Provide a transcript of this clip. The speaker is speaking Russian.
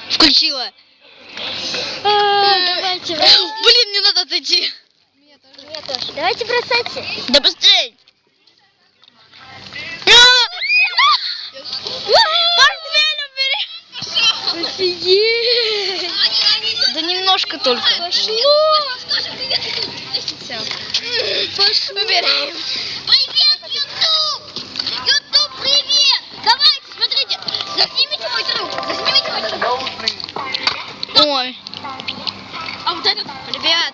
Включила. Давайте. Блин, мне надо отойти. Мне тоже. Давайте бросайте. Да быстрей. Портфель убери. Офигеть. Да немножко только. Пошло. Все. Пошло. Убираем. Привет, YouTube! YouTube, привет! Давайте, смотрите, заснимите мой труд, заснимите мой труд. Ой. А вот этот, Ребят,